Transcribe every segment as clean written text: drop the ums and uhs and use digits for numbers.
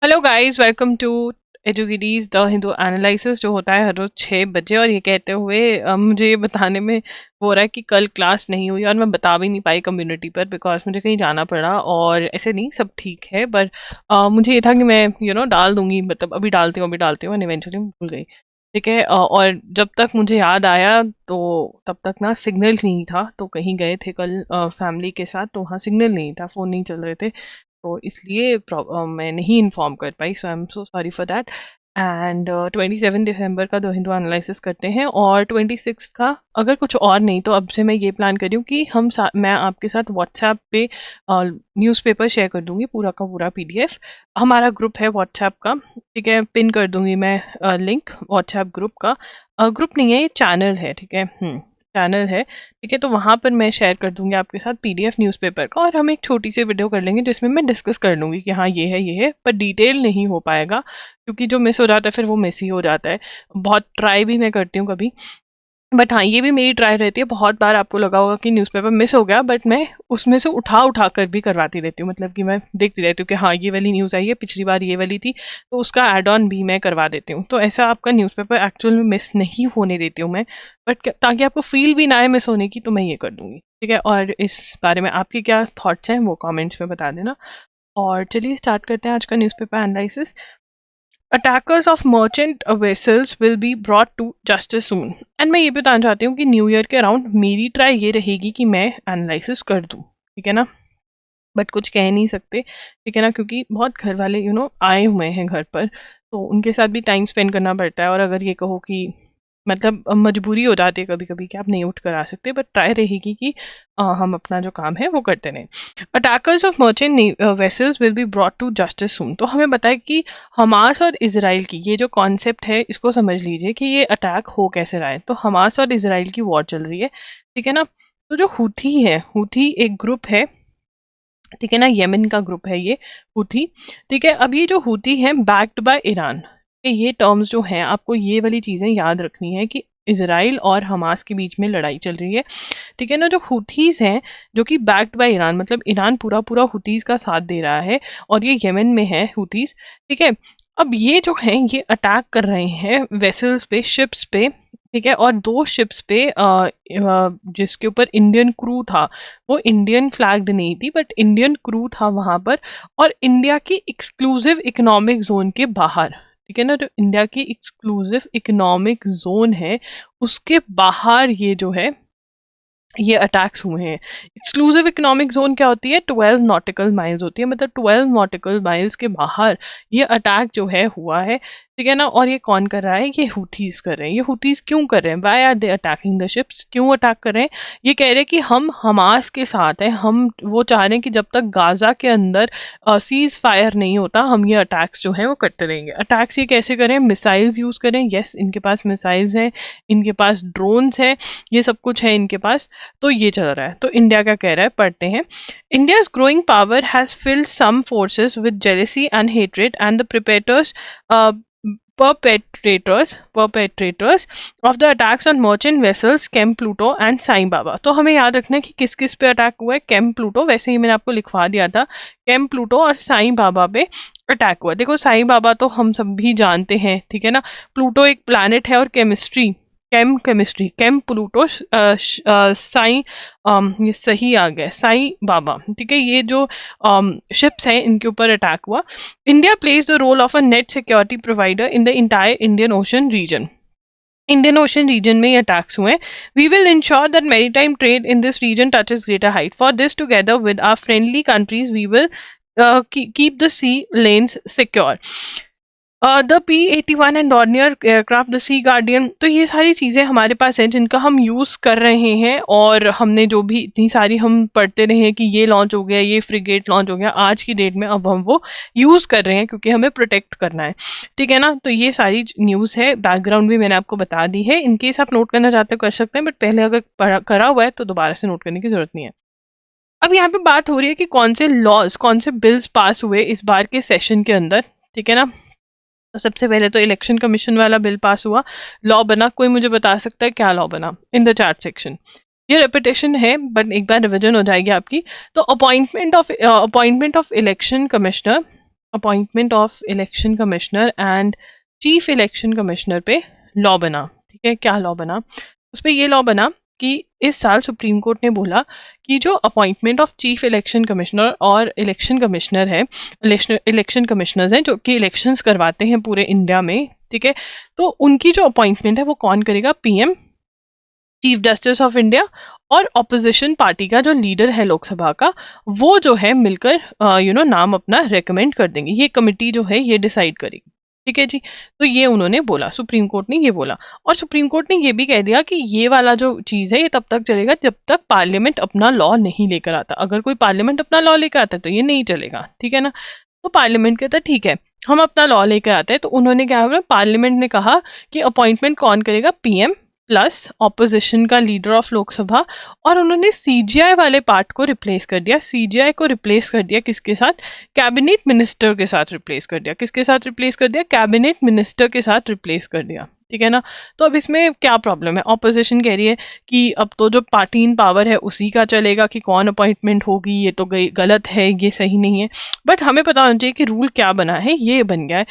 Hello guys, welcome to एजुगिडीज the Hindu analysis जो होता है हर रोज 6 बजे। और ये कहते हुए मुझे ये बताने में वो हो रहा है कि कल क्लास नहीं हुई और मैं बता भी नहीं पाई कम्युनिटी पर बिकॉज मुझे कहीं जाना पड़ा। और ऐसे नहीं, सब ठीक है, बट मुझे ये था कि मैं डाल दूंगी, मतलब अभी डालती हूँ एंड इवेंचुअली भूल गई। ठीक है। और जब तक मुझे याद आया तो तब तक ना सिग्नल नहीं था, तो कहीं गए थे कल फैमिली के साथ, तो वहाँ सिग्नल नहीं था, फोन नहीं चल रहे थे, तो इसलिए मैं नहीं इन्फॉर्म कर पाई। So I am so sorry for that. And 27 दिसंबर का दो हिंदू एनालिसिस करते हैं, और 26 का अगर कुछ और नहीं तो अब से मैं ये प्लान कर रही हूँ कि मैं आपके साथ व्हाट्सएप पे न्यूज़पेपर शेयर कर दूंगी, पूरा का पूरा पीडीएफ। हमारा ग्रुप है व्हाट्सएप का, ठीक है, पिन कर दूंगी मैं लिंक व्हाट्सएप ग्रुप का। ग्रुप नहीं है, ये चैनल है, ठीक है। चैनल है, ठीक है। तो वहां पर मैं शेयर कर दूंगी आपके साथ पीडीएफ न्यूज़पेपर का, और हम एक छोटी सी वीडियो कर लेंगे जिसमें मैं डिस्कस कर लूंगी कि हाँ ये है, पर डिटेल नहीं हो पाएगा क्योंकि जो मिस हो जाता है फिर वो मिस ही हो जाता है। बहुत ट्राई भी मैं करती हूँ कभी, बट हाँ ये भी मेरी ट्राई रहती है। बहुत बार आपको लगा होगा कि न्यूज़पेपर मिस हो गया, बट मैं उसमें से उठा उठा कर भी करवाती रहती हूँ, मतलब कि मैं देखती रहती हूँ कि हाँ ये वाली न्यूज़ आई है, पिछली बार ये वाली थी, तो उसका एड ऑन भी मैं करवा देती हूँ। तो ऐसा आपका न्यूज़पेपर एक्चुअल में मिस नहीं होने देती हूँ मैं, बट ताकि आपको फील भी ना आए मिस होने की, तो मैं ये कर दूंगी, ठीक है। और इस बारे में आपके क्या थॉट्स हैं वो कॉमेंट्स में बता देना। और चलिए स्टार्ट करते हैं आज का newspaper analysis. Attackers of merchant vessels will be brought to justice soon. And मैं ये बताना चाहती हूँ कि न्यू ईयर के अराउंड मेरी ट्राई ये रहेगी कि मैं एनालिसिस कर दूँ, ठीक है ना। बट कुछ कह नहीं सकते, ठीक है ना, क्योंकि बहुत घर वाले आए हुए हैं घर पर, तो उनके साथ भी टाइम स्पेंड करना पड़ता है। और अगर ये कहो कि मतलब मजबूरी हो जाती है कभी कभी कि आप नहीं उठ कर आ सकते, बट ट्राई रहेगी कि हम अपना जो काम है वो करते रहें। Attackers of merchant vessels will be brought to justice soon. तो हमें बताए कि हमास और इसराइल की ये जो कॉन्सेप्ट है इसको समझ लीजिए कि ये अटैक हो कैसे रहा है। तो हमास और इसराइल की वॉर चल रही है, ठीक है ना। तो जो हुथी है, हुथी एक ग्रुप है, ठीक है ना, यमन का ग्रुप है ये हुथी, ठीक है। अब ये जो हुथी है बैक्ड बाय ईरान, ये टर्म्स जो हैं आपको ये वाली चीजें याद रखनी है कि इसराइल और हमास के बीच में लड़ाई चल रही है, ठीक है ना। जो हुथीज हैं जो कि बैक्ड बाय ईरान, मतलब ईरान पूरा पूरा हुथीज का साथ दे रहा है, और ये यमन में है हुथीज, ठीक है। अब ये जो है ये अटैक कर रहे हैं वेसल्स पे, शिप्स पे, ठीक है। और दो शिप्स पे जिसके ऊपर इंडियन क्रू था, वो इंडियन फ्लैग्ड नहीं थी बट इंडियन क्रू था वहां पर, और इंडिया की एक्सक्लूसिव इकोनॉमिक जोन के बाहर, ठीक है ना। जो इंडिया की एक्सक्लूसिव इकोनॉमिक जोन है उसके बाहर ये जो है ये अटैक्स हुए हैं। एक्सक्लूसिव इकोनॉमिक जोन क्या होती है? 12 नॉटिकल माइल्स होती है, मतलब 12 नॉटिकल माइल्स के बाहर ये अटैक जो है हुआ है, ठीक है ना। और ये कौन कर रहा है? ये हुथीज कर रहे हैं। ये हुथीज क्यों कर रहे हैं? Why are they attacking the ships? क्यों अटैक कर रहे हैं? ये कह रहे हैं कि हम हमास के साथ हैं, हम वो चाह रहे हैं कि जब तक गाजा के अंदर सीज फायर नहीं होता हम ये अटैक्स जो है वो करते रहेंगे। अटैक्स ये कैसे करें? मिसाइल्स यूज करें, यस इनके पास मिसाइल्स हैं, इनके पास ड्रोन्स हैं, ये सब कुछ है इनके पास। तो ये चल रहा है। तो इंडिया क्या कह रहा है, पढ़ते हैं। India's growing power has filled some forces with jealousy and hatred, and the uh, perpetrators of the attacks on merchant vessels Camp Pluto and Sai Baba। तो हमें याद रखना है कि किस किस पे अटैक हुआ है। कैंप प्लूटो वैसे ही मैंने आपको लिखवा दिया था, कैंप प्लूटो और साई बाबा पे अटैक हुआ। देखो साई बाबा तो हम सब भी जानते हैं, ठीक है ना। प्लूटो एक प्लैनेट है, और केमिस्ट्री कैम प्लूटो साई, ये सही आ गया, साई बाबा, ठीक है। ये जो शिप्स हैं इनके ऊपर अटैक हुआ। India plays the role of a net security provider in the entire Indian Ocean region. Indian Ocean region में ये अटैक्स हुए। We will ensure that maritime trade in this region touches greater height. For this together with our friendly countries we will keep the sea lanes secure। The P-81 and Dornier aircraft, the Sea Guardian, तो ये सारी चीज़ें हमारे पास हैं जिनका हम use कर रहे हैं। और हमने जो भी इतनी सारी हम पढ़ते रहे हैं कि ये लॉन्च हो गया, ये फ्रिगेट लॉन्च हो गया, आज की डेट में अब हम वो यूज़ कर रहे हैं क्योंकि हमें प्रोटेक्ट करना है, ठीक है ना। तो ये सारी न्यूज़ है, बैकग्राउंड भी मैंने आपको बता दी है। इनकेस आप नोट करना चाहते हो कर सकते हैं, बट पहले अगर करा हुआ है तो दोबारा से नोट करने की जरूरत नहीं है। अब यहाँ पे बात हो रही है कि कौन से लॉज, कौन से बिल्स पास हुए इस बार के सेशन के अंदर, ठीक है ना। तो सबसे पहले तो इलेक्शन कमीशन वाला बिल पास हुआ, लॉ बना। कोई मुझे बता सकता है क्या लॉ बना? In the chat section. ये रेपिटेशन है बट एक बार रिविजन हो जाएगी आपकी। तो appointment of election commissioner, appointment of election commissioner and chief election commissioner पे लॉ बना। ठीक है, क्या लॉ बना? उस पर ये लॉ बना कि इस साल सुप्रीम कोर्ट ने बोला कि जो appointment of chief election commissioner और इलेक्शन कमिश्नर है, इलेक्शन कमिश्नर्स हैं जो कि इलेक्शंस करवाते हैं पूरे इंडिया में, ठीक है, तो उनकी जो अपॉइंटमेंट है वो कौन करेगा? PM, chief justice of India और ऑपोजिशन पार्टी का जो लीडर है लोकसभा का, वो जो है मिलकर नाम अपना रेकमेंड कर देंगे। ये कमेटी जो है ये डिसाइड करेगी। ठीक है जी। तो ये उन्होंने बोला, सुप्रीम कोर्ट ने ये बोला। और सुप्रीम कोर्ट ने ये भी कह दिया कि ये वाला जो चीज है ये तब तक चलेगा जब तक पार्लियामेंट अपना लॉ नहीं लेकर आता। अगर कोई पार्लियामेंट अपना लॉ लेकर आता है तो ये नहीं चलेगा। ठीक है ना। तो पार्लियामेंट कहता है ठीक है, हम अपना लॉ लेकर आते हैं। तो उन्होंने क्या हुआ, पार्लियामेंट ने कहा कि अपॉइंटमेंट कौन करेगा? पीएम प्लस ऑपोजिशन का लीडर ऑफ लोकसभा। और उन्होंने सीजीआई वाले पार्ट को रिप्लेस कर दिया। सीजीआई को रिप्लेस कर दिया किसके साथ? कैबिनेट मिनिस्टर के साथ रिप्लेस कर दिया। किसके साथ रिप्लेस कर दिया? कैबिनेट मिनिस्टर के साथ रिप्लेस कर दिया। ठीक है ना। तो अब इसमें क्या प्रॉब्लम है? ऑपोजिशन कह रही है कि अब तो जो पार्टी इन पावर है उसी का चलेगा कि कौन अपॉइंटमेंट होगी, ये तो गलत है, ये सही नहीं है। बट हमें पता होना चाहिए कि रूल क्या बना है। ये बन गया है,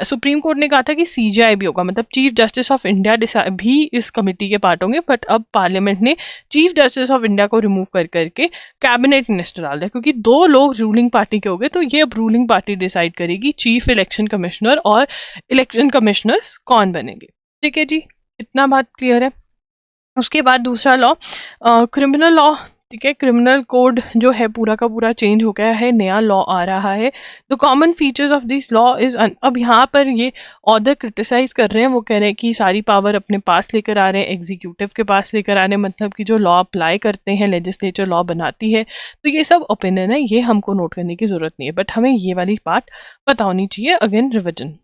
सुप्रीम कोर्ट ने कहा था कि सीजीआई भी होगा, मतलब चीफ जस्टिस ऑफ इंडिया भी इस कमेटी के पार्ट होंगे। बट अब पार्लियामेंट ने चीफ जस्टिस ऑफ इंडिया को रिमूव कर करके कैबिनेट मिनिस्टर डाल दिया, क्योंकि दो लोग रूलिंग पार्टी के हो गए। तो ये अब रूलिंग पार्टी डिसाइड करेगी चीफ इलेक्शन कमिश्नर और इलेक्शन कमिश्नर्स कौन बनेंगे। ठीक है जी, इतना बात क्लियर है। उसके बाद दूसरा लॉ, क्रिमिनल लॉ। ठीक है, क्रिमिनल कोड जो है पूरा का पूरा चेंज हो गया है, नया लॉ आ रहा है। The common features of this law is, अब यहाँ पर ये ऑर्डर क्रिटिसाइज कर रहे हैं, वो कह रहे हैं कि सारी पावर अपने पास लेकर आ रहे हैं, एग्जीक्यूटिव के पास लेकर आ रहे हैं, मतलब कि जो लॉ अप्लाई करते हैं, लेजिस्लेचर लॉ बनाती है। तो ये सब ओपिनियन है, ये हमको नोट करने की जरूरत नहीं है, बट हमें ये वाली बात पता होनी चाहिए। Again revision.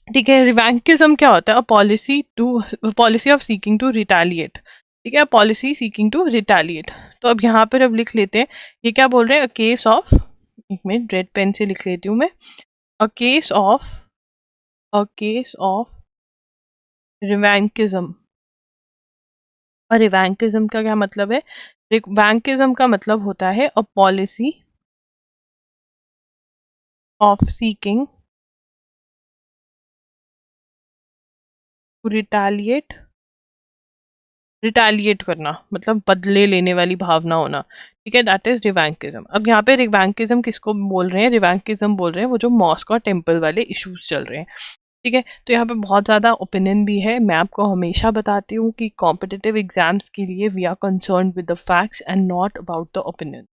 ठीक है, रिवैंकिज्म क्या होता है? Policy of seeking to retaliate. ठीक है, पॉलिसी सीकिंग टू रिटेलिएट। तो अब यहाँ पर अब लिख लेते हैं, ये क्या बोल रहे हैं? अ केस ऑफ, एक मिनट रेड पेन से लिख लेती हूँ मैं। A case of revanchism. और रिवैंकिज्म का क्या मतलब है? रिवैंकिज्म का मतलब होता है a policy of seeking to retaliate करना, मतलब बदले लेने वाली भावना होना। ठीक है, दैट इज रिवैंकिज्म। अब यहाँ पे रिवैंकिज्म किसको बोल रहे हैं? रिवैंकिज्म बोल रहे हैं वो जो मॉस्क और टेम्पल वाले इश्यूज चल रहे हैं। ठीक है, तो यहाँ पे बहुत ज़्यादा ओपिनियन भी है। मैं आपको हमेशा बताती हूँ कि कॉम्पिटिटिव एग्जाम्स के लिए we are concern with the facts and not about the opinion.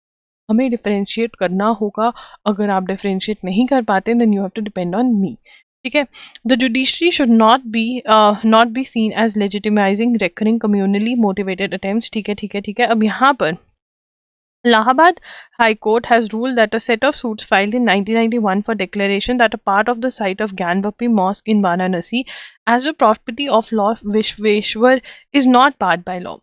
हमें डिफरेंशिएट करना होगा। अगर आप डिफरेंशिएट नहीं कर पाते then you have to depend on me. ठीक है, the judiciary should not be seen as legitimising recurring communally motivated attempts. ठीक है, ठीक है, ठीक है। अब यहाँ पर Allahabad High Court has ruled that a set of suits filed in 1991 for declaration that a part of the site of Gyanvapi Mosque in Varanasi as a property of Lord Vishweshwar is not barred by law.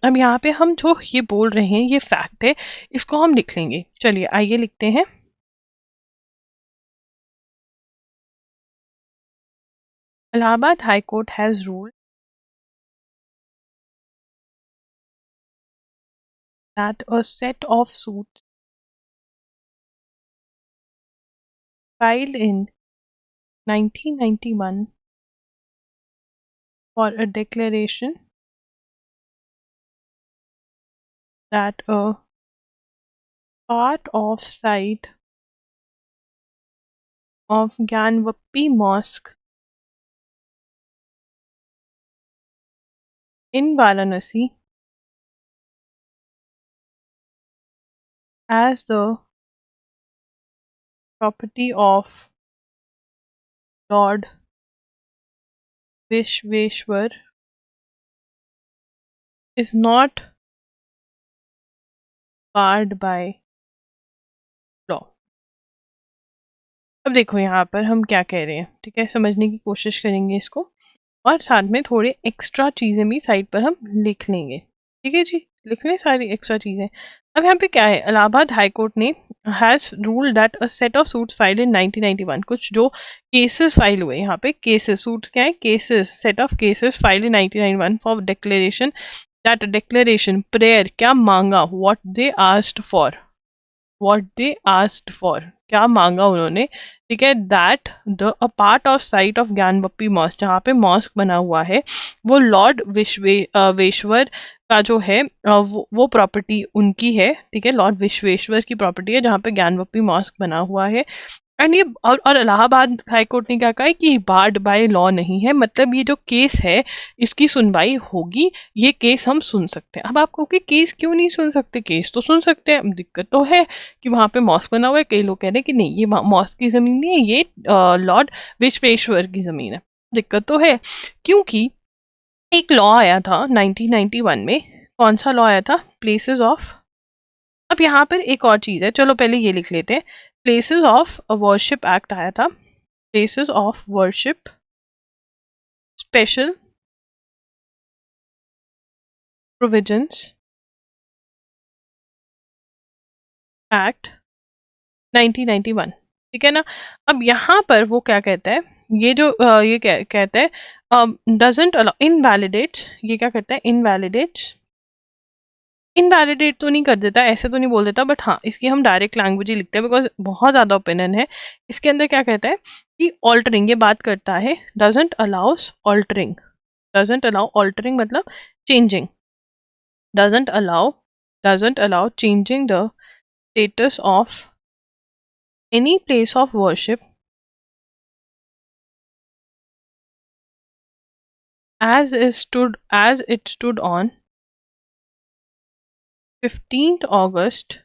अब यहाँ पे हम जो ये बोल रहे हैं ये फैक्ट है, इसको हम लिख लेंगे। चलिए आइए लिखते हैं। Allahabad High Court has ruled that a set of suits filed in 1991 for a declaration that a part of site of Gyanvapi Mosque in Varanasi as the property of Lord Vishweshwar is not barred by law. अब देखो यहाँ पर हम क्या कह रहे हैं। ठीक है, समझने की कोशिश करेंगे इसको, और साथ में थोड़े एक्स्ट्रा चीज़ें भी साइड पर हम लिख लेंगे। ठीक है जी, लिख लें सारी एक्स्ट्रा चीज़ें। अब यहाँ पे क्या है, इलाहाबाद हाई कोर्ट ने has ruled that a set of suits filed in 1991, कुछ जो केसेस फाइल हुए, यहाँ पे केसेस, सूट्स क्या है? Cases, set of cases filed in 1991 for declaration, that declaration prayer, क्या मांगा? व्हाट दे आस्क्ड फॉर, क्या मांगा उन्होंने? ठीक है, that the a part of site of Gyanvapi mosque, जहाँ पे मॉस्क बना हुआ है, वो लॉर्ड विश्वेश्वर का जो है वो प्रॉपर्टी उनकी है। ठीक है, लॉर्ड विश्वेश्वर की प्रॉपर्टी है जहाँ पे ज्ञानवप्पी मॉस्क बना हुआ है। एंड ये और इलाहाबाद हाईकोर्ट ने क्या कहा है कि बार्ड बाय लॉ नहीं है, मतलब ये जो केस है इसकी सुनवाई होगी, ये केस हम सुन सकते हैं। अब आप कहोगे केस क्यों नहीं सुन सकते, केस तो सुन सकते हैं। दिक्कत तो है कि वहां पे मॉस्क बना हुआ है, कई लोग कह रहे हैं कि नहीं ये मॉस्क की जमीन नहीं है, ये लॉर्ड विश्वेश्वर की जमीन है। दिक्कत तो है क्योंकि एक लॉ आया था 1991 में। कौन सा लॉ आया था? प्लेसेस ऑफ, अब यहाँ पर एक और चीज है, चलो पहले ये लिख लेते हैं। प्लेसेस ऑफ वर्शिप एक्ट आया था, places of worship special provisions act 1991। ठीक है ना। अब यहाँ पर वो क्या कहता है, ये जो ये कहता है डजंट अलाउ इनवैलिडेट, ये क्या कहता है, इनवैलिडेट, इनवैलिडेट तो नहीं कर देता, ऐसे तो नहीं बोल देता, बट हाँ इसकी हम डायरेक्ट लैंग्वेज ही लिखते हैं बिकॉज बहुत ज्यादा ओपिनियन है। इसके अंदर क्या कहता है कि ऑल्टरिंग, ये बात करता है doesn't allow us altering, doesn't allow altering मतलब changing, doesn't allow doesn't allow changing the status of any place of worship as it stood on 15th August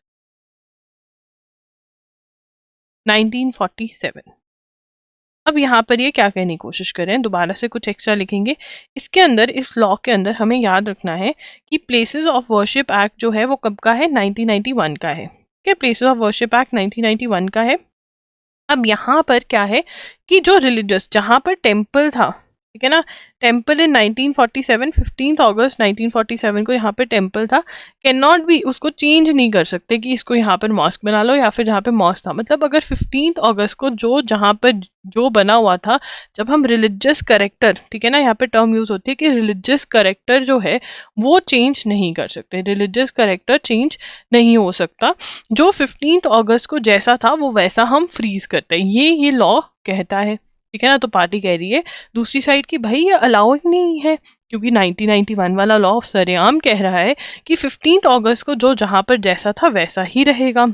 1947। अब यहाँ पर ये क्या कहने की कोशिश करें, दोबारा से कुछ एक्स्ट्रा लिखेंगे। इसके अंदर, इस लॉ के अंदर हमें याद रखना है कि प्लेसेस ऑफ वर्शिप एक्ट जो है वो कब का है, 1991 का है। ठीक है, प्लेसेस ऑफ वर्शिप एक्ट 1991 का है। अब यहाँ पर क्या है कि जो रिलीजियस, जहाँ पर टेम्पल था, ठीक है ना, टेम्पल इन 1947, 15 अगस्त 1947 को यहाँ पे टेम्पल था, कैन नॉट बी, उसको चेंज नहीं कर सकते कि इसको यहाँ पर मॉस्क बना लो या फिर जहाँ पे मॉस्क था। मतलब अगर 15 अगस्त को जो जहाँ पर जो बना हुआ था, जब हम रिलीजियस करेक्टर, ठीक है ना, यहाँ पे टर्म यूज होती है कि रिलीजियस करेक्टर जो है वो चेंज नहीं कर सकते, रिलीजियस करेक्टर चेंज नहीं हो सकता। जो 15 अगस्त को जैसा था वो वैसा हम फ्रीज करते हैं, ये लॉ कहता है। ठीक है ना, तो पार्टी कह रही है दूसरी साइड की भाई ये अलाउ ही नहीं है, क्योंकि 1991 वाला लॉ सरेआम कह रहा है कि 15 अगस्त को जो जहां पर जैसा था वैसा ही रहेगा।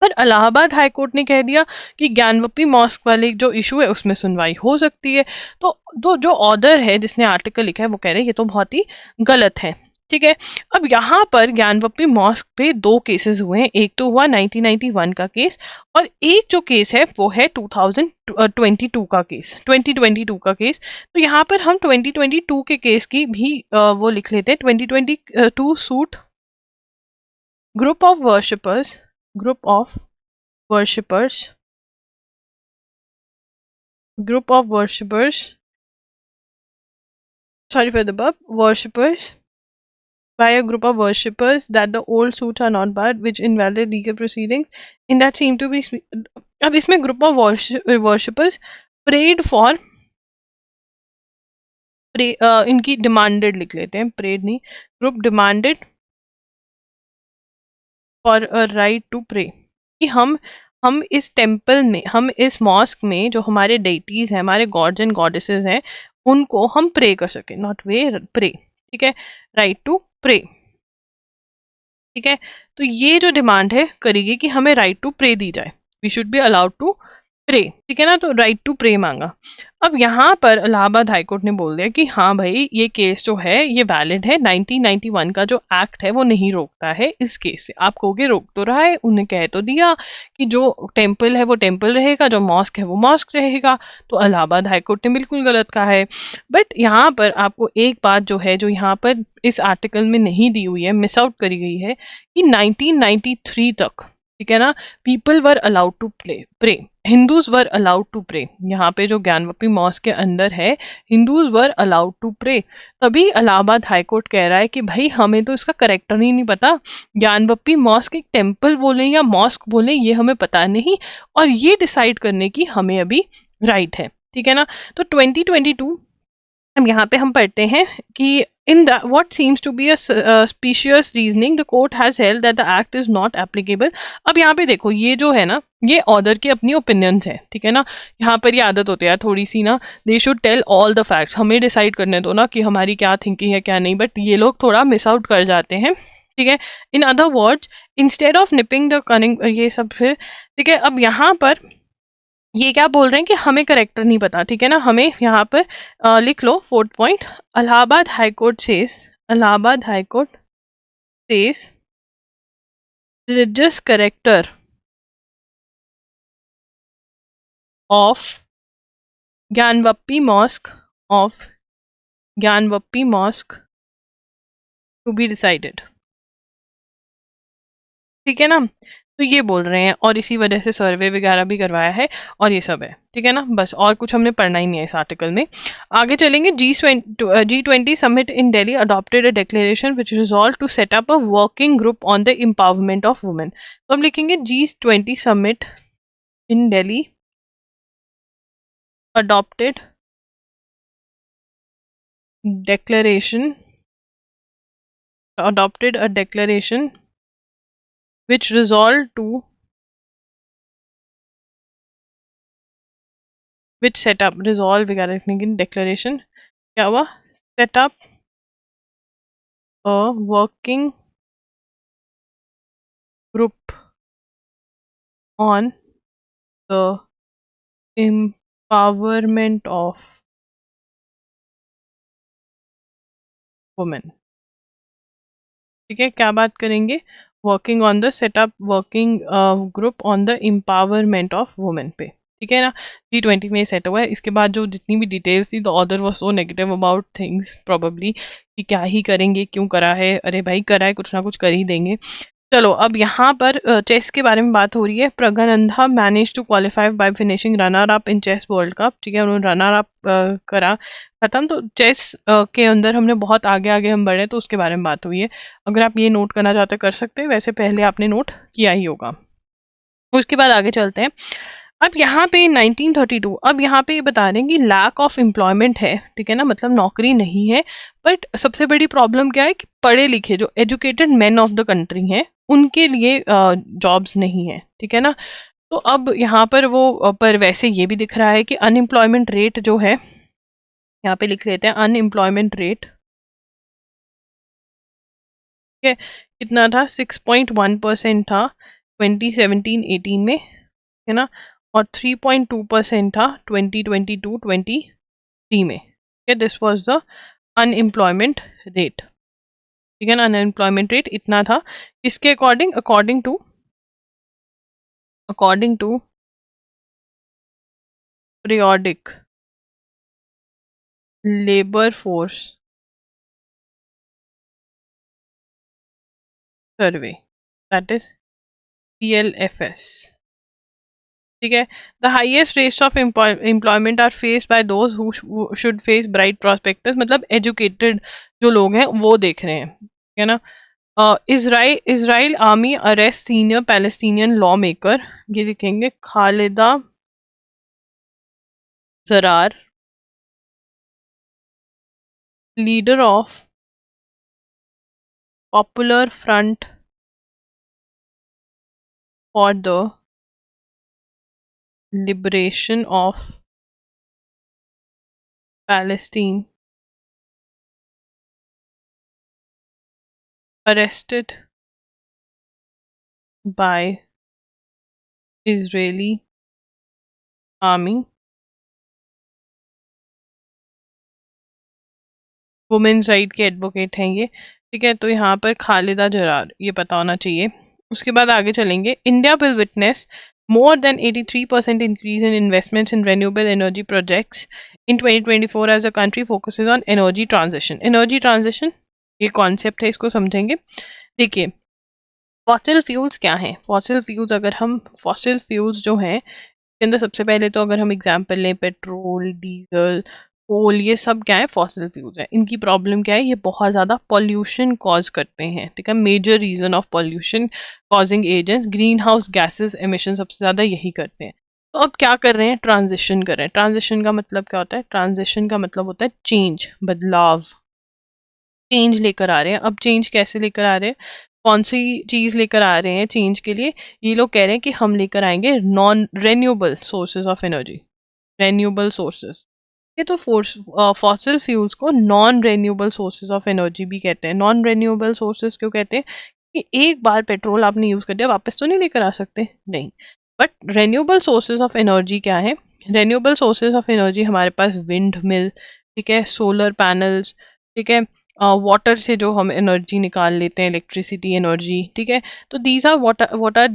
पर इलाहाबाद हाईकोर्ट ने कह दिया कि ज्ञानवपी मॉस्क वाले जो इशू है उसमें सुनवाई हो सकती है। तो जो ऑर्डर है जिसने आर्टिकल लिखा है वो कह रहे हैं ये तो बहुत ही गलत है। ठीक है, अब यहाँ पर ज्ञानवपी मॉस्क पे दो केसेस हुए हैं, एक तो हुआ 1991 का केस और एक जो केस है वो है 2022 का केस, 2022 का केस। तो यहाँ पर हम 2022 के केस की भी वो लिख लेते हैं, 2022 suit group of worshippers, group of worshippers group of worshippers sorry for the above, worshippers by a group of worshippers that the old suits are not barred which invalid legal proceedings in that seem to be। अब इसमें group of worshippers prayed for इनकी demanded लिख लेते हैं, prayed नहीं, group demanded for a right to pray, कि हम इस टेम्पल में, हम इस मॉस्क में जो हमारे डेटीज हैं, हमारे गॉड्स एंड गॉडेसेस हैं, उनको हम प्रे कर सके, नॉट वे प्रे। ठीक है, राइट टू प्रे। ठीक है, तो ये जो डिमांड है करेगी कि हमें राइट टू प्रे दी जाए, we should be allowed to pray. ठीक है ना, तो राइट टू प्रे मांगा। अब यहाँ पर इलाहाबाद हाईकोर्ट ने बोल दिया कि हाँ भाई ये केस जो है ये वैलिड है, 1991 का जो एक्ट है वो नहीं रोकता है इस केस से। आप कहोगे रोक तो रहा है, उन्हें कह तो दिया कि जो टेम्पल है वो टेम्पल रहेगा, जो मॉस्क है वो मॉस्क रहेगा, तो इलाहाबाद हाईकोर्ट ने बिल्कुल गलत कहा है। बट यहाँ पर आपको एक बात जो है, जो यहाँ पर इस आर्टिकल में नहीं दी हुई है, मिस आउट करी गई है, कि 1993 तक, ठीक है ना, people were allowed to pray, Hindus were allowed to pray. यहाँ पे जो ज्ञानवपी मॉस्क के अंदर है, Hindus were allowed to pray. तभी इलाहाबाद हाईकोर्ट कह रहा है कि भाई हमें तो इसका करेक्टर ही नहीं पता, ज्ञानवपी मॉस्क एक टेम्पल बोले या मॉस्क बोले ये हमें पता नहीं, और ये डिसाइड करने की हमें अभी राइट है। ठीक है ना, तो 2022 अब यहाँ पे हम पढ़ते हैं कि in the what seems to be a specious reasoning the court has held that the act is not applicable. अब यहाँ पे देखो, ये जो है ना, ये ऑर्डर की अपनी ओपिनियंस है, ठीक है ना। यहाँ पर ये आदत होती है थोड़ी सी ना, they should tell all the facts, हमें डिसाइड करने दो ना कि हमारी क्या थिंकिंग है क्या नहीं, बट ये लोग थोड़ा मिस आउट कर जाते हैं, ठीक है। In other words, instead of nipping the cunning, ये सब है, ठीक है। अब यहाँ पर ये क्या बोल रहे हैं कि हमें करेक्टर नहीं पता, ठीक है ना। हमें यहाँ पर लिख लो 4th point, Allahabad high court says, Allahabad high court says religious character of Gyanvapi mosque of Gyanvapi mosque to be decided, ठीक है ना। तो ये बोल रहे हैं और इसी वजह से सर्वे वगैरह भी करवाया है और ये सब है, ठीक है ना। बस और कुछ हमने पढ़ना ही नहीं है इस आर्टिकल में। आगे चलेंगे। G20 summit in Delhi adopted a declaration which resolve to set up a working group on the empowerment of women. तो हम लिखेंगे G20 summit in Delhi adopted a declaration which resolved to which set up resolve वगैरह लिखने की, declaration क्या हुआ, set up a working group on the empowerment of women, ठीक है। क्या बात करेंगे, working on the setup working group on the empowerment of women पे, ठीक है ना। G20 में सेट हुआ है। इसके बाद जो जितनी भी डिटेल्स थी, the order was so negative about things probably, कि क्या ही करेंगे, क्यों करा है, अरे भाई करा है, कुछ ना कुछ कर ही देंगे। चलो अब यहाँ पर चेस के बारे में बात हो रही है। Praggnanandhaa manage to qualify by finishing runner up in chess World Cup, ठीक है, उन्होंने रनर अप करा, खत्म। तो चेस के अंदर हमने बहुत आगे आगे हम बढ़े, तो उसके बारे में बात हुई है। अगर आप ये नोट करना चाहते कर सकते हैं, वैसे पहले आपने नोट किया ही होगा। उसके बाद आगे चलते हैं। अब यहाँ पे 1932, अब यहाँ पे ये बता रहे हैं कि लैक ऑफ एम्प्लॉयमेंट है, ठीक है ना, मतलब नौकरी नहीं है। बट सबसे बड़ी प्रॉब्लम क्या है कि पढ़े लिखे जो educated man of the country हैं, उनके लिए जॉब्स नहीं है, ठीक है ना। तो अब यहाँ पर वो पर वैसे ये भी दिख रहा है कि अनएम्प्लॉयमेंट रेट जो है, यहाँ पे लिख लेते हैं अनएम्प्लॉयमेंट रेट, ठीक है, कितना था, 6.1% था 2017-18 में, है ना, और 3.2% था 2022-23 में, ठीक है। This was the unemployment rate, ठीक है ना। अनएम्प्लॉयमेंट रेट इतना था, इसके according according to periodic labour force survey, that is PLFS, ठीक है। The highest rates of employment are faced by those who should face bright prospects, मतलब educated जो लोग हैं वो देख रहे हैं, ठीक है ना। Israel army arrest senior Palestinian lawmaker, ये लिखेंगे Khalida Jarrar, leader of popular front for the liberation of Palestine, arrested by Israeli army, women's right के एडवोकेट हैं ये, ठीक है। तो यहाँ पर खालिदा जरार, ये पता होना चाहिए। उसके बाद आगे चलेंगे। India will witness more than 83% increase in investments in renewable energy projects in 2024 as the country focuses on energy transition. Energy transition ये कॉन्सेप्ट है, इसको समझेंगे। देखिए फॉसिल फ्यूल्स क्या हैं, फॉसिल फ्यूल्स, अगर हम फॉसिल फ्यूल्स जो हैं इसके अंदर सबसे पहले तो अगर हम एग्जांपल लें, पेट्रोल, डीजल, कोल, ये सब क्या है, फॉसिल फ्यूल्स है। इनकी प्रॉब्लम क्या है, ये बहुत ज़्यादा पॉल्यूशन कॉज करते हैं, ठीक है। Major reason of pollution causing agents, greenhouse gases emission सबसे ज़्यादा यही करते हैं। तो अब क्या कर रहे हैं, ट्रांजिशन कर रहे हैं। ट्रांजिशन का मतलब क्या होता है, ट्रांजिशन का मतलब होता है चेंज, बदलाव, चेंज लेकर आ रहे हैं। अब चेंज कैसे लेकर आ रहे हैं, कौन सी चीज लेकर आ रहे हैं चेंज के लिए, ये लोग कह रहे हैं कि हम लेकर आएंगे non renewable sources of energy, renewable sources. ये तो फॉसिल फ्यूल्स को non renewable sources of energy भी कहते हैं। नॉन रेन्यूएबल सोर्सेज क्यों कहते हैं, कि एक बार पेट्रोल आपने यूज कर दिया वापस तो नहीं लेकर आ सकते, नहीं। But renewable sources of energy क्या है, रेन्यूएबल सोर्सेज ऑफ एनर्जी हमारे पास विंड मिल, ठीक है, सोलर पैनल्स, ठीक है, वाटर से जो हम एनर्जी निकाल लेते हैं, इलेक्ट्रिसिटी एनर्जी, ठीक है। तो these are what are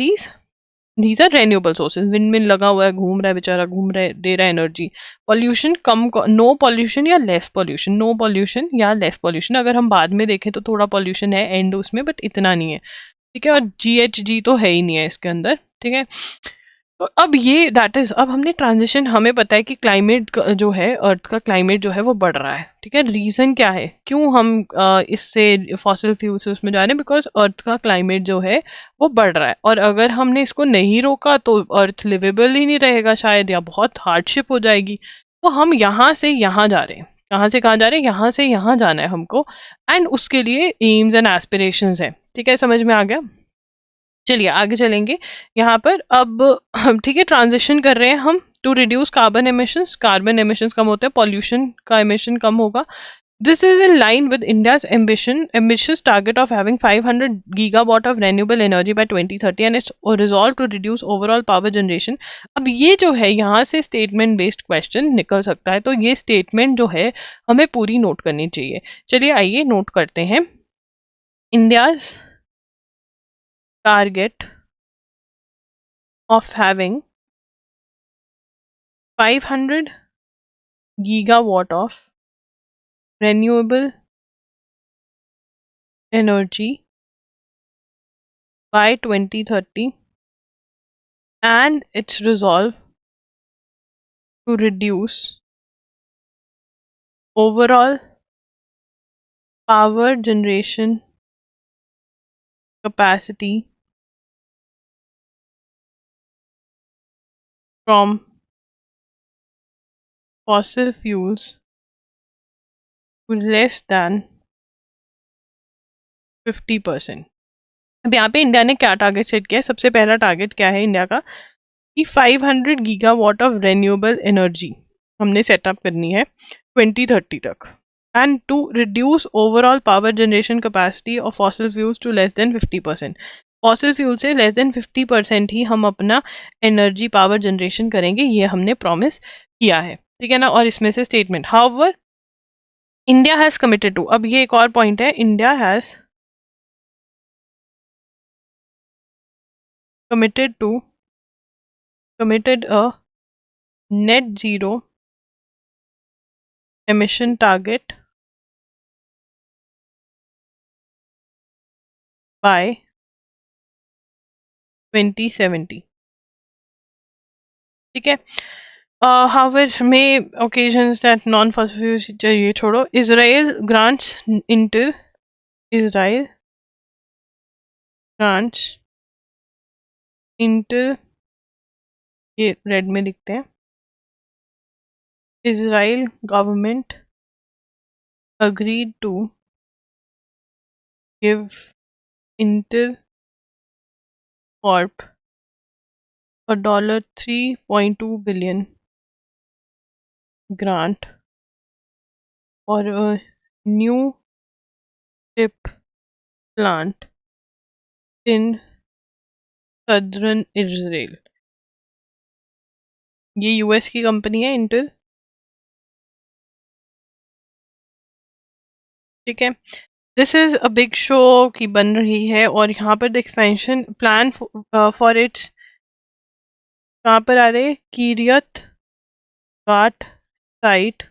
these are renewable sources. Windmill लगा हुआ है, घूम रहा है बेचारा, घूम रहा है, दे रहा है एनर्जी। पॉल्यूशन कम, नो पॉल्यूशन या लेस पॉल्यूशन, नो पॉल्यूशन या लेस पॉल्यूशन। अगर हम बाद में देखें तो थोड़ा पॉल्यूशन है एंड उसमें, बट इतना नहीं है, ठीक है। और GHG तो है ही नहीं है इसके अंदर, ठीक है। तो अब ये दैट इज, अब हमने ट्रांजिशन, हमें पता है कि क्लाइमेट जो है, अर्थ का क्लाइमेट जो है वो बढ़ रहा है, ठीक है। रीजन क्या है, क्यों हम इससे फॉसिल फ्यूल से उसमें जा रहे हैं, बिकॉज अर्थ का क्लाइमेट जो है वो बढ़ रहा है। और अगर हमने इसको नहीं रोका तो अर्थ लिवेबल ही नहीं रहेगा शायद, या बहुत हार्डशिप हो जाएगी। तो हम यहाँ से यहाँ जा रहे हैं, कहाँ से कहाँ जा रहे हैं, यहाँ से यहाँ जाना है हमको। एंड उसके लिए एम्स एंड एस्पिरेशंस है, ठीक है, समझ में आ गया। चलिए आगे चलेंगे यहाँ पर। अब हम, ठीक है, ट्रांजिशन कर रहे हैं हम to reduce carbon emissions. Carbon emissions कम होते हैं, पॉल्यूशन का एमिशन कम होगा। This is in line with India's ambitious target of having 500 gigawatt of renewable energy by 2030 and its resolve to reduce overall power generation। अब ये जो है यहाँ से स्टेटमेंट बेस्ड क्वेश्चन निकल सकता है, तो ये स्टेटमेंट जो है हमें पूरी नोट करनी चाहिए। चलिए आइए नोट करते हैं। India's target of having 500 gigawatt of renewable energy by 2030 and its resolve to reduce overall power generation capacity from fossil fuels to less than 50%। अब यहाँ पे इंडिया ने क्या टारगेट सेट किया है, सबसे पहला टारगेट क्या है इंडिया का, कि 500 गीगावाट ऑफ रेन्यूएबल एनर्जी हमने सेटअप करनी है 2030 तक, and to reduce overall power generation capacity of fossil fuels to less than 50%। Fossil fuel से लेस देन 50% ही हम अपना एनर्जी पावर जनरेशन करेंगे, ये हमने प्रॉमिस किया है, ठीक है ना। और इसमें से statement, however India has committed to, अब ये एक और पॉइंट है, India has committed to committed a net zero emission target by 2070, ठीक है। however may occasions that non-fossil fuels, ये छोड़ो, Israel grants into, ये रेड में लिखते हैं, Israel government agreed to give Intel Corp a $3.2 billion grant for a new chip plant in southern Israel। ये US की कंपनी है इंटेल, ठीक है। This is a big show की बन रही है, और यहाँ पर the expansion plan for its कहाँ पर आ रहे, Kiryat Gat site,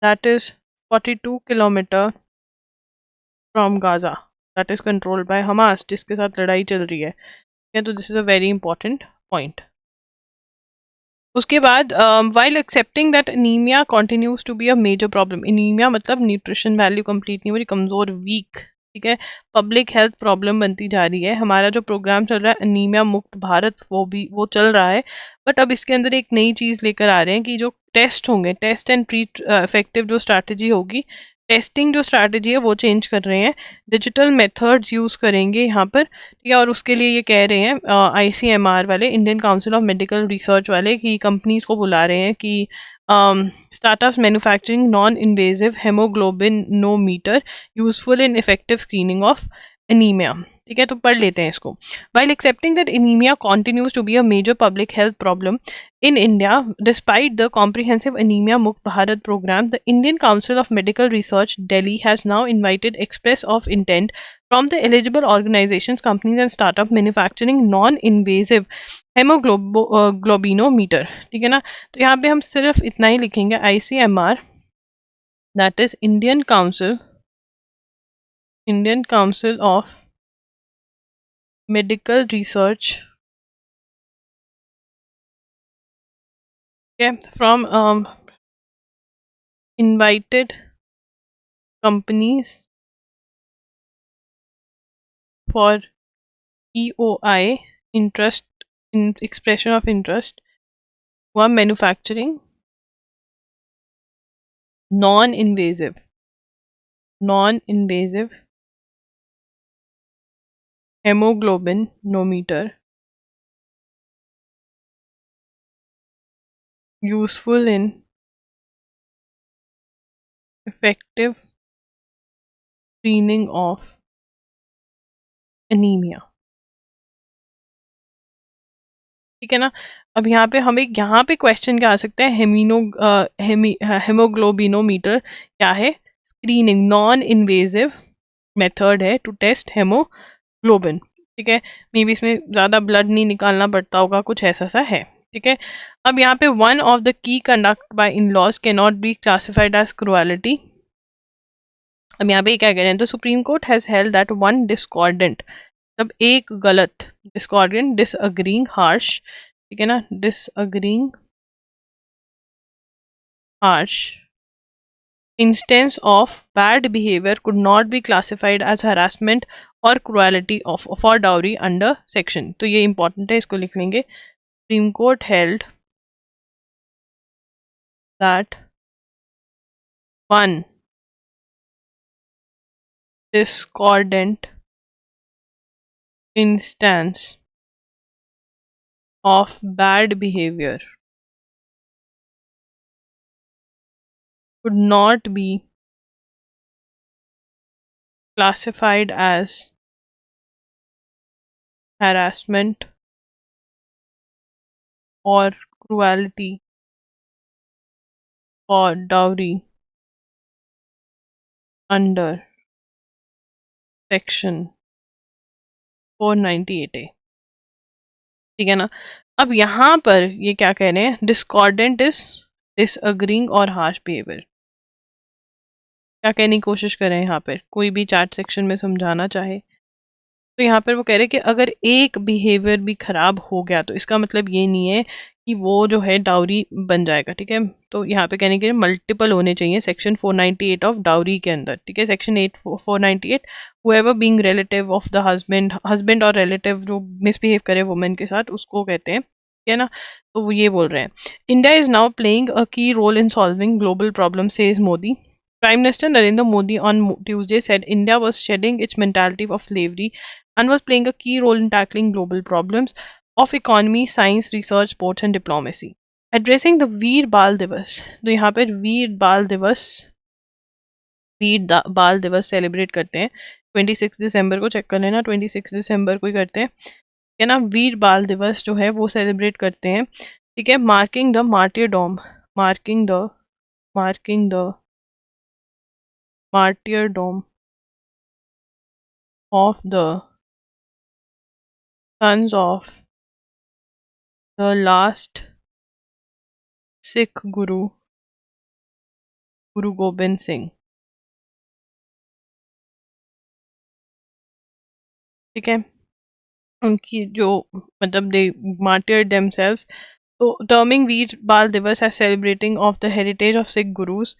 that is 42 kilometre from Gaza, that is controlled by Hamas, जिसके साथ लड़ाई चल रही है, तो this is a very important point. उसके बाद while accepting that anaemia continues to be a major problem, anaemia मतलब न्यूट्रिशन वैल्यू कंप्लीट नहीं हो रही, कमजोर, वीक, ठीक है, पब्लिक हेल्थ प्रॉब्लम बनती जा रही है। हमारा जो प्रोग्राम चल रहा है अनीमिया मुक्त भारत, वो चल रहा है, बट अब इसके अंदर एक नई चीज लेकर आ रहे हैं कि जो टेस्ट होंगे, टेस्ट एंड ट्रीट इफेक्टिव जो स्ट्रैटेजी होगी, टेस्टिंग जो स्ट्रैटेजी है वो चेंज कर रहे हैं, डिजिटल मेथड्स यूज करेंगे यहाँ पर, ठीक है। और उसके लिए ये कह रहे हैं आईसीएमआर वाले, Indian council of medical research वाले, कि कंपनीज को बुला रहे हैं कि startups manufacturing non-invasive hemoglobinometer useful in effective screening of anemia. ठीक है, तो पढ़ लेते हैं इसको. While accepting that anemia continues to be a major public health problem in India, despite the comprehensive Anemia Mukt Bharat program, the Indian Council of Medical Research, Delhi, has now invited express of intent from the eligible organizations, companies, and startup manufacturing non-invasive हेमोग्लोबिनोमीटर. ठीक है ना, तो यहाँ पे हम सिर्फ इतना ही लिखेंगे, ICMR, that is Indian council of medical research, from invited companies for EOI, interest in expression of interest, who are manufacturing non-invasive hemoglobinometer useful in effective screening of anemia. ठीक है ना, अब यहाँ पे क्वेश्चन क्या आ सकता है, हेमोग्लोबिनोमीटर क्या है, स्क्रीनिंग नॉन इन्वेजिव मेथड है टू टेस्ट हेमोग्लोबिन. ठीक है, मे बी इसमें ज्यादा ब्लड नहीं निकालना पड़ता होगा, कुछ ऐसा सा है. ठीक है, अब यहाँ पे one of the key conduct by in laws can not be classified as cruelty. अब यहाँ पे क्या कह रहे हैं, the Supreme Court has held that one discordant, तब एक गलत, डिस्कॉर्डेंट डिसअग्रीइंग हार्श, ठीक है ना, disagreeing harsh instance of bad behavior could not be classified as harassment or cruelty of for dowry under section. तो ये important है, इसको लिख लेंगे. Supreme Court held that one discordant instance of bad behavior could not be classified as harassment or cruelty for dowry under section 498A. ठीक है ना, अब यहाँ पर ये क्या कह रहे हैं, डिस्कॉर्डेंट इज डिसअग्रीइंग और हार्श बिहेवियर. क्या कहने की कोशिश करें यहाँ पर, कोई भी चैट सेक्शन में समझाना चाहे तो यहाँ पर वो कह रहे हैं कि अगर एक बिहेवियर भी खराब हो गया तो इसका मतलब ये नहीं है कि वो जो है डाउरी बन जाएगा. ठीक है, तो यहाँ पे कहने के लिए मल्टीपल होने चाहिए सेक्शन 498 ऑफ डाउरी के अंदर. ठीक है, section 498, however being relative of the husband और रिलेटिव जो मिसबिहेव करे वुमेन के साथ, उसको कहते हैं. ठीक है ना, तो वो ये बोल रहे हैं, India is now playing a key role in solving global problem, says Modi. Prime Minister Narendra Modi on Tuesday said India was shedding its mentality of slavery and was playing a key role in tackling global problems of economy, science, research, sports and diplomacy. Addressing the Veer Bal Divas, तो यहाँ पर वीर बाल दिवस celebrate करते हैं 26 दिसंबर को, check कर लेना, 26 दिसंबर को ही करते हैं. ठीक है ना, वीर बाल दिवस जो है वो सेलिब्रेट करते हैं. ठीक है, marking the martyrdom of the sons of the last Sikh Guru, Guru Gobind Singh. ठीक है, उनकी जो मतलब दे martyred themselves. So terming Veer Bal Divas as celebrating of the heritage of Sikh Gurus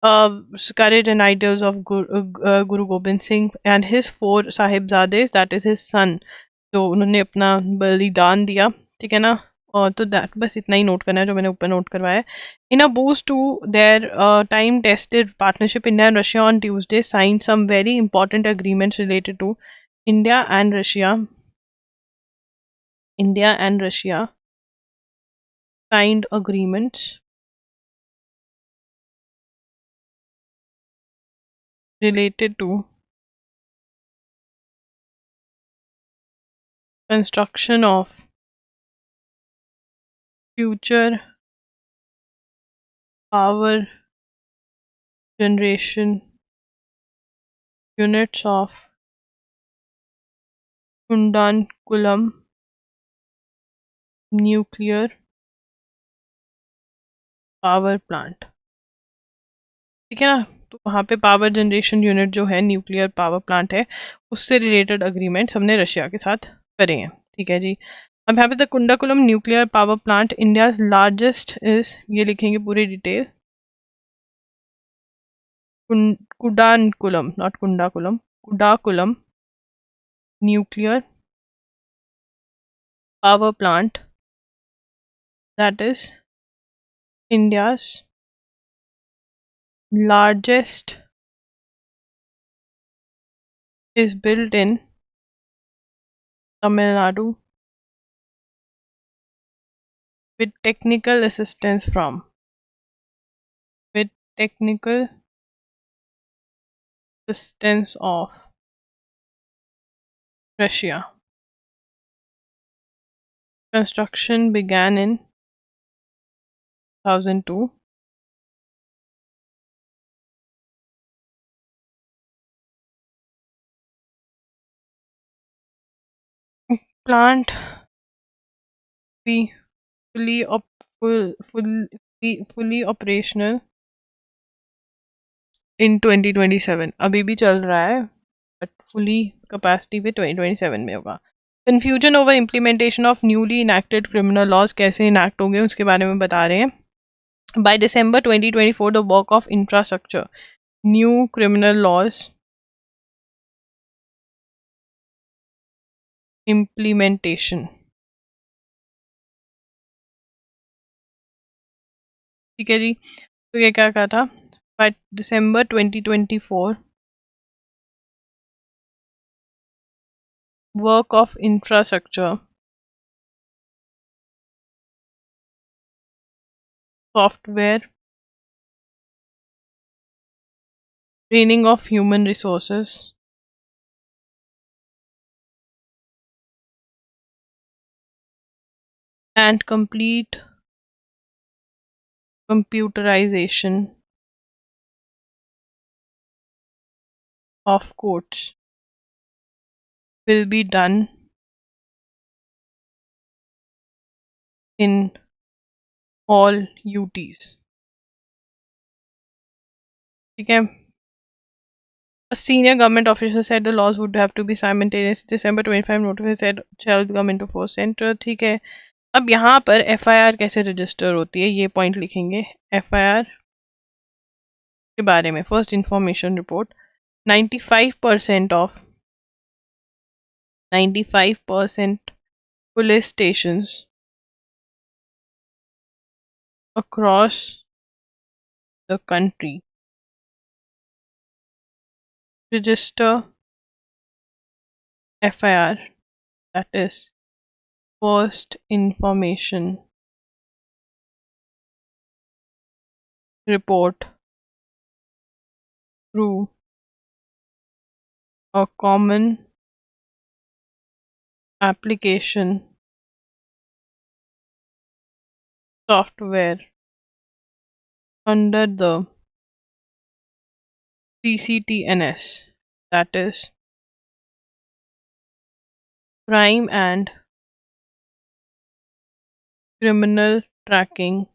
courage and ideals of Guru Gobind Singh and his four sahibzades, that is his son, जो उन्होंने अपना बलिदान दिया, ठीक है ना। और तो दैट बस इतना ही नोट करना है जो मैंने ऊपर नोट करवाया है। In a boost to their time tested partnership, India and Russia on Tuesday sign some very important agreements related to India and Russia. India and Russia signed agreements related to construction of future power generation units of Kundankulam nuclear power plant, ठीक है ना। तो वहाँ पे power generation unit जो है, nuclear power plant है, उससे रिलेटेड अग्रीमेंट्स हमने रशिया के साथ करे हैं, ठीक है जी। अब यहाँ पे the Kundakulam nuclear power plant India largest is, ये लिखेंगे पूरी detail, Kudankulam not Kundakulam, Kudakulam nuclear power plant, that is India's largest, is built in Tamil Nadu with technical assistance from, with technical assistance of Russia. Construction began in 2002. Plant be fully op full, fully operational in 2027. अभी भी चल रहा है, but fully capacity पे 2027 में होगा। Confusion over implementation of newly enacted criminal laws, कैसे enact होंगे उसके बारे में बता रहे हैं। By December 2024, the work of infrastructure, new criminal laws implementation, ठीक है जी। तो ये क्या कहा था, by December 2024, work of infrastructure, software, training of human resources, and complete computerization of courts will be done in all UTs, ठीक है। A senior government official said the laws would have to be simultaneous. December 25 notified said shall come into force center, ठीक है। अब यहाँ पर FIR कैसे register होती है ये पॉइंट लिखेंगे। एफआईआर के बारे में first information report, 95% of 95% police stations across the country register FIR, that is first information report, through a common application software under the CCTNS, that is Crime and Criminal Tracking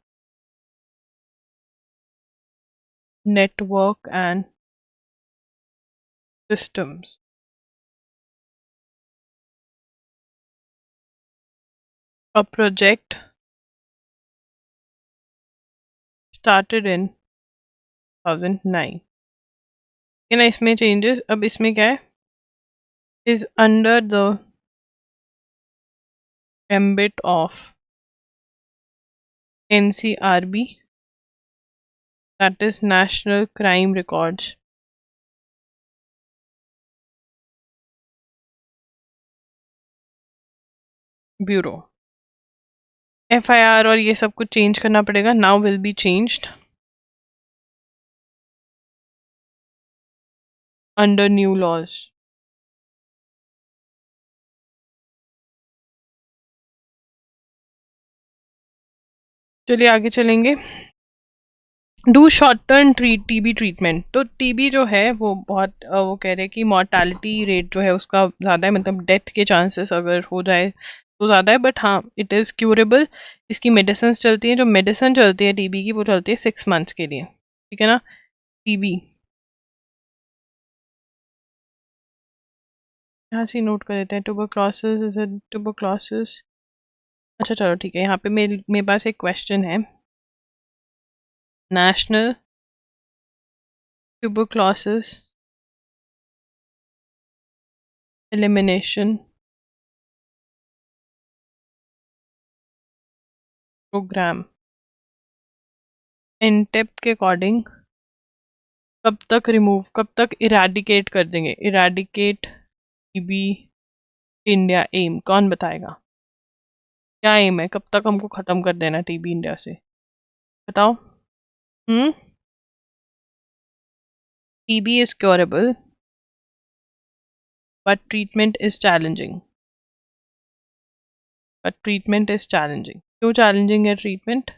Network and Systems. A project started in 2009। है ना, इसमें changes, अब इसमें क्या है, is under the ambit of NCRB, that is National Crime Records Bureau। FIR और ये सब कुछ चेंज करना पड़ेगा, now will be changed under new laws. चलिए आगे चलेंगे। Do short term TB treatment. तो टीबी जो है वो बहुत वो कह रहे हैं कि मॉर्टालिटी रेट जो है उसका ज़्यादा है, मतलब डेथ के चांसेस अगर हो जाए तो ज़्यादा है, बट हाँ इट इज़ क्यूरेबल। इसकी मेडिसिन चलती है, जो मेडिसिन चलती है टीबी की वो चलती है 6 मंथ्स के लिए, ठीक है ना। टीबी यहाँ से नोट कर देते हैं, ट्यूबरक्लोसिस इज ट्यूबरक्लोसिस। अच्छा चलो ठीक है, यहाँ पे मेरे पास एक क्वेश्चन है। नेशनल ट्यूबरक्लोसिस एलिमिनेशन प्रोग्राम एनटेप के अकॉर्डिंग कब तक इराडिकेट कर देंगे, इराडिकेट टीबी इंडिया एम, कौन बताएगा क्या एम है, कब तक हमको खत्म कर देना टीबी इंडिया से, बताओ। Hmm. TB is curable but treatment is challenging, but treatment is challenging. क्यों चैलेंजिंग है ट्रीटमेंट?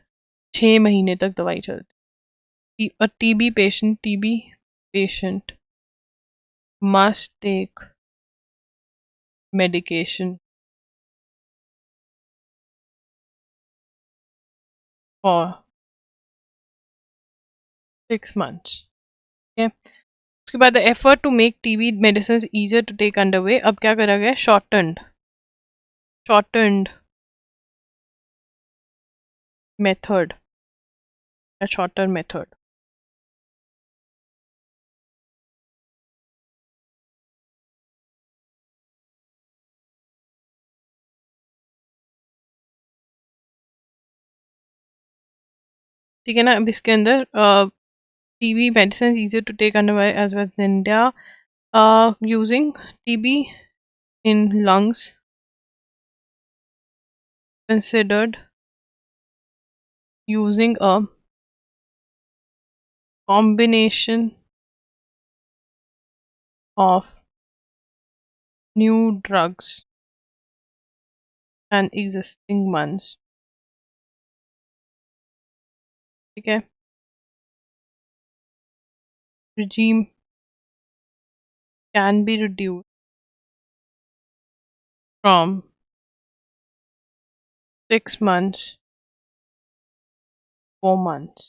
6 महीने तक दवाई चलती, और TB patient must take medication for 6 months। ठीक है, उसके बाद effort to make TB medicine easier to take under way. अब क्या करा गया, शॉर्टन्ड मेथड या शॉर्टर मेथड। ठीक है ना, अब इसके अंदर TB medicine easier to take under way as well India using TB in lungs considered using a combination of new drugs and existing ones। ठीक है, regime can be reduced from 6 months 4 months।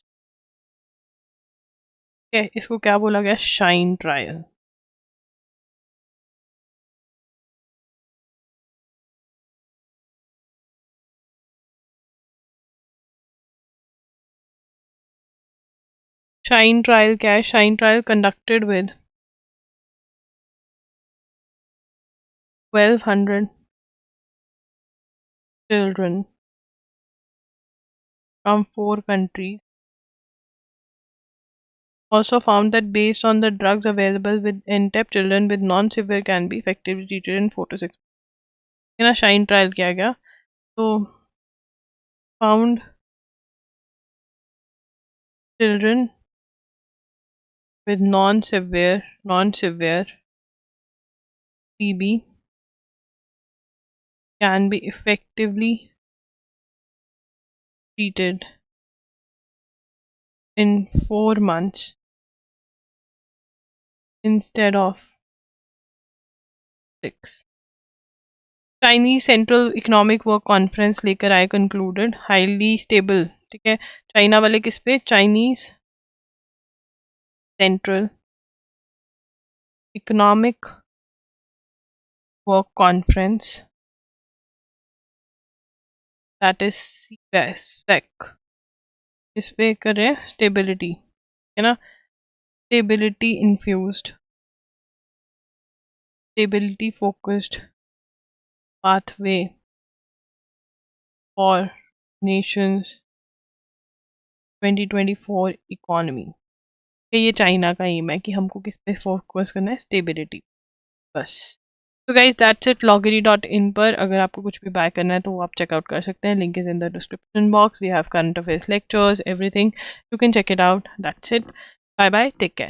ठीक है, इसको क्या बोला गया, shine trial. Shine trial क्या है, shine trial conducted with 1200 children from 4 countries, also found that based on the drugs available with NTEP, children with non-severe can be effectively treated in 4 to 6। है ना, शाइन ट्रायल किया गया, तो found children with non-severe TB can be effectively treated in 4 months instead of 6। Chinese central economic work conference लेकर आए, concluded highly stable. ठीक है, China वाले किस पे, Chinese central economic work conference, that is SPEC, इस पे कर रहे हैं स्टेबिलिटी, है ना। Stability infused, stability focused pathway for Nations 2024 economy. ये चाइना का एम है कि हमको किस पे फोकस करना है, स्टेबिलिटी, बस। तो गाइज दैट्स इट। loggery.in पर अगर आपको कुछ भी बाय करना है तो वो आप चेकआउट कर सकते हैं, link is in the description box. We have current affairs lectures, everything, you can check it out. That's it, bye bye, take care.